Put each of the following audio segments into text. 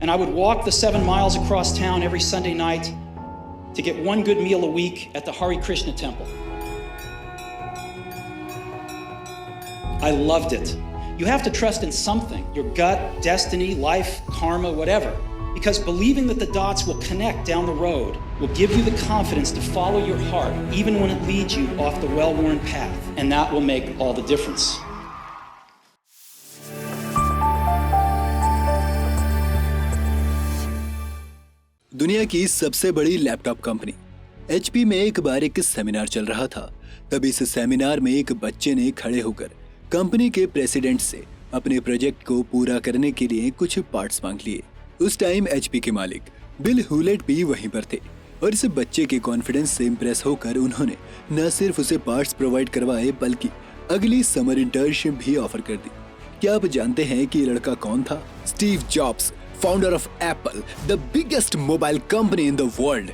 And I would walk the 7 miles across town every Sunday night to get one good meal a week at the Hare Krishna temple. I loved it. You have to trust in something, your gut, destiny, life, karma, whatever. Because believing that the dots will connect down the road will give you the confidence to follow your heart, even when it leads you off the well-worn path. And that will make all the difference. दुनिया की सबसे बड़ी laptop company HP में एक बार एक seminar चल रहा था। तब इस सेमिनार में एक बच्चे ने खड़े होकर कंपनी के प्रेसिडेंट से अपने प्रोजेक्ट को पूरा करने के लिए कुछ पार्ट्स मांग लिए। उस टाइम HP के मालिक बिल हुलेट भी वहीं पर थे और इस बच्चे के कॉन्फिडेंस से इंप्रेस होकर उन्होंने न सिर्फ उसे पार्ट्स प्रोवाइड करवाए बल्कि अगली समर इंटर्नशिप भी ऑफर कर दी। क्या आप जानते हैं कि ये लड़का कौन था? Steve jobs, founder of Apple, the biggest mobile company in the world.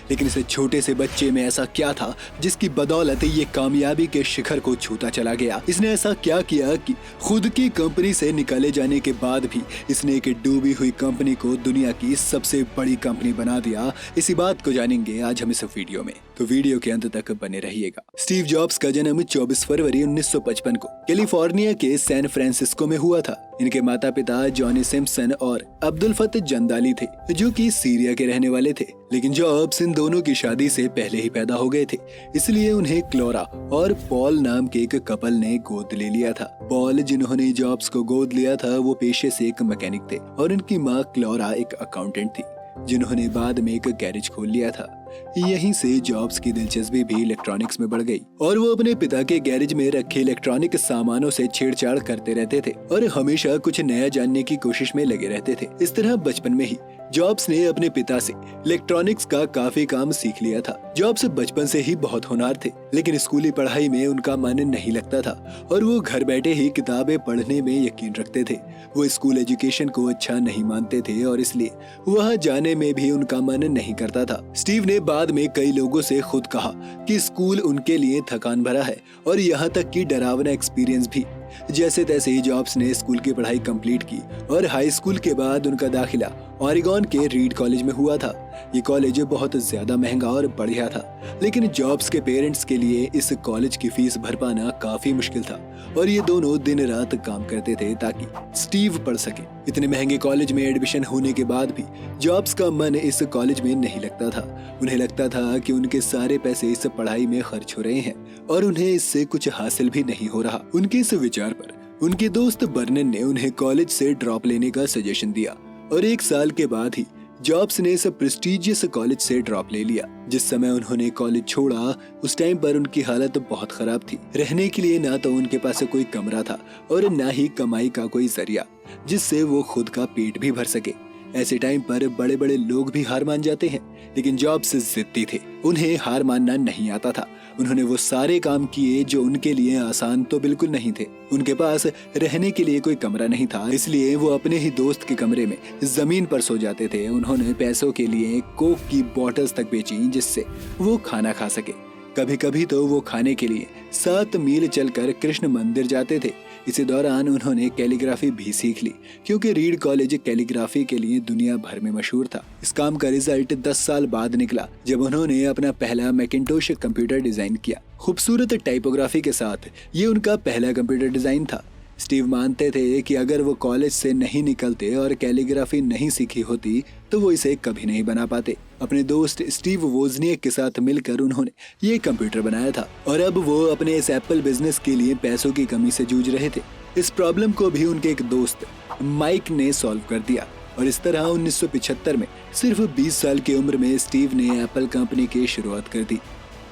लेकिन इस छोटे से बच्चे में ऐसा क्या था जिसकी बदौलत ये कामयाबी के शिखर को छूता चला गया? इसने ऐसा क्या किया कि खुद की कंपनी से निकाले जाने के बाद भी इसने एक डूबी हुई कंपनी को दुनिया की सबसे बड़ी कंपनी बना दिया? इसी बात को जानेंगे आज हम इस वीडियो में, तो वीडियो के अंत तक बने रहिएगा। स्टीव जॉब्स का जन्म 24 फरवरी 1955 को कैलिफोर्निया के सैन फ्रांसिस्को में हुआ था। इनके माता पिता जॉनी सिम्पसन और अब्दुल फतेह जंदाली थे, जो कि सीरिया के रहने वाले थे। लेकिन जॉब्स इन दोनों की शादी से पहले ही पैदा हो गए थे, इसलिए उन्हें क्लोरा और पॉल नाम के एक कपल ने गोद ले लिया था। पॉल, जिन्होंने जॉब्स को गोद लिया था, वो पेशे से एक मैकेनिक थे और उनकी माँ क्लोरा एक अकाउंटेंट थी, जिन्होंने बाद में एक गैरेज खोल लिया था। यहीं से जॉब्स की दिलचस्पी भी इलेक्ट्रॉनिक्स में बढ़ गई और वो अपने पिता के गैरेज में रखे इलेक्ट्रॉनिक सामानों से छेड़छाड़ करते रहते थे और हमेशा कुछ नया जानने की कोशिश में लगे रहते थे। इस तरह बचपन में ही जॉब्स ने अपने पिता से इलेक्ट्रॉनिक्स का काफी काम सीख लिया था। जॉब्स बचपन से ही बहुत होनहार थे, लेकिन स्कूली पढ़ाई में उनका मन नहीं लगता था और वो घर बैठे ही किताबें पढ़ने में यकीन रखते थे। वो स्कूल एजुकेशन को अच्छा नहीं मानते थे और इसलिए वहाँ जाने में भी उनका मन नहीं करता था। स्टीव ने बाद में कई लोगों से खुद कहा कि स्कूल उनके लिए थकान भरा है और यहाँ तक कि डरावना एक्सपीरियंस भी। जैसे तैसे ही जॉब्स ने स्कूल की पढ़ाई कंप्लीट की और हाई स्कूल के बाद उनका दाखिला ओरेगन के रीड कॉलेज में हुआ था। ये कॉलेज बहुत ज्यादा महंगा और बढ़िया था, लेकिन जॉब्स के पेरेंट्स के लिए इस कॉलेज की फीस भर पाना काफी मुश्किल था और ये दोनों दिन रात काम करते थे ताकि स्टीव पढ़ सके। इतने महंगे कॉलेज में एडमिशन होने के बाद भी जॉब्स का मन इस कॉलेज में नहीं लगता था। उन्हें लगता था कि उनके सारे पैसे इस पढ़ाई में खर्च हो रहे हैं और उन्हें इससे कुछ हासिल भी नहीं हो रहा। उनके इस विचार पर उनके दोस्त बर्नन ने उन्हें कॉलेज से ड्रॉप लेने का सजेशन दिया और 1 साल के बाद ही जॉब्स ने इस प्रेस्टिजियस कॉलेज से ड्रॉप ले लिया। जिस समय उन्होंने कॉलेज छोड़ा उस टाइम पर उनकी हालत बहुत खराब थी। रहने के लिए ना तो उनके पास कोई कमरा था और ना ही कमाई का कोई जरिया जिससे वो खुद का पेट भी भर सके। ऐसे टाइम पर बड़े बड़े लोग भी हार मान जाते हैं, लेकिन जॉब्स जिद्दी थे। उन्हें हार मानना नहीं आता था। उन्होंने वो सारे काम किए जो उनके लिए आसान तो बिल्कुल नहीं थे। उनके पास रहने के लिए कोई कमरा नहीं था, इसलिए वो अपने ही दोस्त के कमरे में जमीन पर सो जाते थे। उन्होंने पैसों के लिए कोक की बॉटल्स तक बेची जिससे वो खाना खा सके। कभी कभी तो वो खाने के लिए 7 मील चलकर कृष्ण मंदिर जाते थे। इसी दौरान उन्होंने कैलीग्राफी भी सीख ली, क्योंकि रीड कॉलेज कैलीग्राफी के लिए दुनिया भर में मशहूर था। इस काम का रिजल्ट 10 साल बाद निकला, जब उन्होंने अपना पहला मैकिन्टोश कंप्यूटर डिजाइन किया। खूबसूरत टाइपोग्राफी के साथ ये उनका पहला कंप्यूटर डिजाइन था। स्टीव मानते थे कि अगर वो कॉलेज से नहीं निकलते और कैलीग्राफी नहीं सीखी होती तो वो इसे कभी नहीं बना पाते। अपने दोस्त स्टीव वोजनियक के साथ मिलकर उन्होंने ये कंप्यूटर बनाया था और अब वो अपने इस एप्पल बिजनेस के लिए पैसों की कमी से जूझ रहे थे। इस प्रॉब्लम को भी उनके एक दोस्त माइक ने सॉल्व कर दिया और इस तरह 1975 में सिर्फ 20 साल की उम्र में स्टीव ने एप्पल कंपनी की शुरुआत कर दी।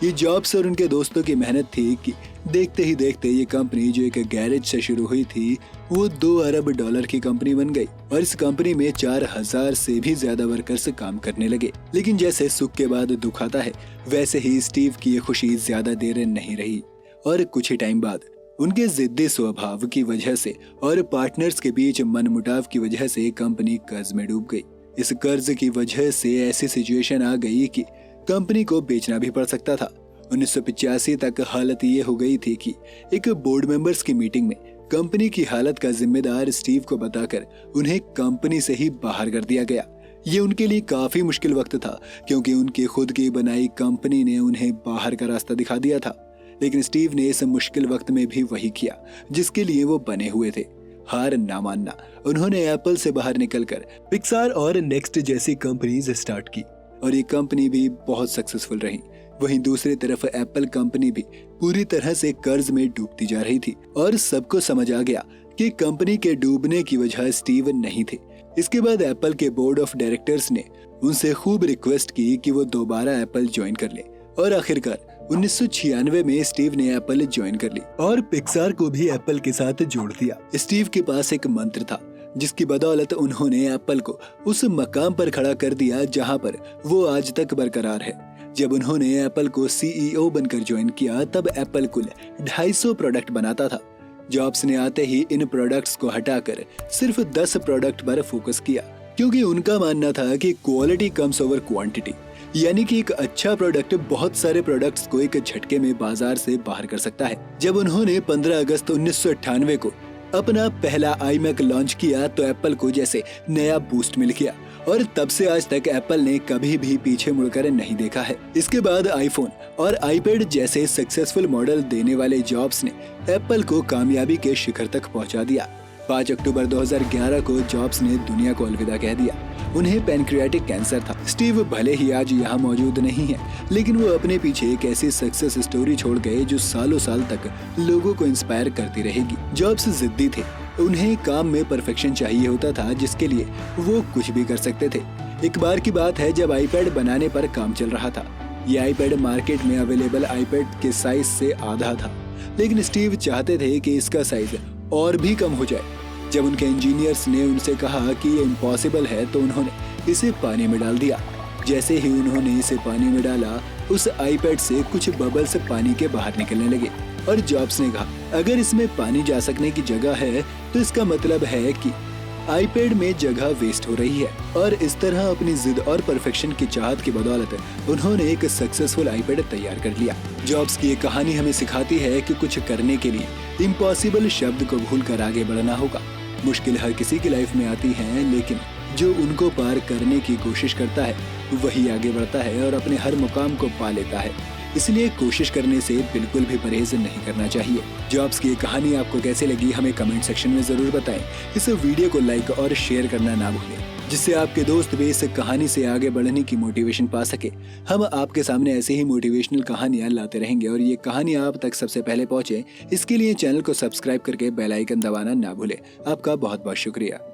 ये जॉब्स और उनके दोस्तों की मेहनत थी कि देखते ही देखते ये कंपनी जो एक गैरेज से शुरू हुई थी वो $2 अरब की कंपनी बन गई और इस कंपनी में 4000 से भी ज्यादा वर्कर्स काम करने लगे। लेकिन जैसे सुख के बाद दुख आता है, वैसे ही स्टीव की ये खुशी ज्यादा देर नहीं रही और कुछ ही टाइम बाद उनके जिद्दी स्वभाव की वजह से और पार्टनर्स के बीच मनमुटाव की वजह से कंपनी कर्ज में डूब गई। इस कर्ज की वजह से ऐसी सिचुएशन आ गई कि कंपनी को बेचना भी पड़ सकता था। 1985 तक हालत ये हो गई थी कि एक बोर्ड मेंबर्स की मीटिंग में कंपनी की हालत का जिम्मेदार स्टीव को बताकर उन्हें कंपनी से ही बाहर कर दिया गया। ये उनके लिए काफी मुश्किल वक्त था, क्योंकि उनके खुद की बनाई कंपनी ने उन्हें बाहर का रास्ता दिखा दिया था। लेकिन स्टीव ने इस मुश्किल वक्त में भी वही किया जिसके लिए वो बने हुए थे, हार ना मानना। उन्होंने एप्पल से बाहर निकलकर पिक्सार और नेक्स्ट जैसी कंपनीज स्टार्ट की और ये कंपनी भी बहुत सक्सेसफुल रही। वहीं दूसरी तरफ एप्पल कंपनी भी पूरी तरह से कर्ज में डूबती जा रही थी और सबको समझ आ गया कि कंपनी के डूबने की वजह स्टीव नहीं थे। इसके बाद एप्पल के बोर्ड ऑफ डायरेक्टर्स ने उनसे खूब रिक्वेस्ट की कि वो दोबारा एप्पल ज्वाइन कर ले और आखिरकार 1996 में स्टीव ने एप्पल ज्वाइन कर ली और पिक्सार को भी एप्पल के साथ जोड़ दिया। स्टीव के पास एक मंत्र था जिसकी बदौलत उन्होंने एप्पल को उस मकाम पर खड़ा कर दिया जहां पर वो आज तक बरकरार है। जब उन्होंने एप्पल को CEO बनकर ज्वाइन किया तब एप्पल कुल 250 प्रोडक्ट बनाता था। जॉब्स ने आते ही इन प्रोडक्ट्स को हटाकर सिर्फ 10 प्रोडक्ट पर फोकस किया, क्योंकि उनका मानना था कि क्वालिटी कम्स ओवर क्वांटिटी, यानी कि एक अच्छा प्रोडक्ट बहुत सारे प्रोडक्ट्स को एक झटके में बाजार से बाहर कर सकता है। जब उन्होंने 15 अगस्त 1998 को अपना पहला iMac लॉन्च किया तो एप्पल को जैसे नया बूस्ट मिल गया और तब से आज तक एप्पल ने कभी भी पीछे मुड़कर नहीं देखा है। इसके बाद आईफोन और आईपैड जैसे सक्सेसफुल मॉडल देने वाले जॉब्स ने एप्पल को कामयाबी के शिखर तक पहुंचा दिया। 5 अक्टूबर 2011 को जॉब्स ने दुनिया को अलविदा कह दिया। उन्हें पैनक्रियाटिक कैंसर था। स्टीव भले ही आज यहाँ मौजूद नहीं है, लेकिन वो अपने पीछे एक ऐसी सक्सेस स्टोरी छोड़ गए जो सालों साल तक लोगों को इंस्पायर करती रहेगी। जॉब्स जिद्दी थे, उन्हें काम में परफेक्शन चाहिए होता था जिसके लिए वो कुछ भी कर सकते थे। एक बार की बात है जब आईपैड बनाने पर काम चल रहा था। ये आईपैड मार्केट में अवेलेबल आईपैड के साइज से आधा था, लेकिन स्टीव चाहते थे कि इसका साइज और भी कम हो जाए। जब उनके इंजीनियर्स ने उनसे कहा कि ये इम्पॉसिबल है तो उन्होंने इसे पानी में डाल दिया। जैसे ही उन्होंने इसे पानी में डाला उस आईपैड से कुछ बबल्स पानी के बाहर निकलने लगे और जॉब्स ने कहा अगर इसमें पानी जा सकने की जगह है तो इसका मतलब है कि आईपैड में जगह वेस्ट हो रही है। और इस तरह अपनी जिद और परफेक्शन की चाहत की बदौलत उन्होंने एक सक्सेसफुल आईपैड तैयार कर लिया। जॉब्स की ये कहानी हमें सिखाती है कि कुछ करने के लिए इम्पॉसिबल शब्द को भूलकर आगे बढ़ना होगा। मुश्किल हर किसी की लाइफ में आती है, लेकिन जो उनको पार करने की कोशिश करता है वही आगे बढ़ता है और अपने हर मुकाम को पा लेता है। इसलिए कोशिश करने से बिल्कुल भी परहेज नहीं करना चाहिए। जॉब्स की ये कहानी आपको कैसे लगी हमें कमेंट सेक्शन में जरूर बताएं। इस वीडियो को लाइक और शेयर करना ना भूलें, जिससे आपके दोस्त भी इस कहानी से आगे बढ़ने की मोटिवेशन पा सके। हम आपके सामने ऐसे ही मोटिवेशनल कहानियां लाते रहेंगे और ये कहानी आप तक सबसे पहले पहुंचे, इसके लिए चैनल को सब्सक्राइब करके बेल आइकन दबाना ना भूलें। आपका बहुत बहुत शुक्रिया।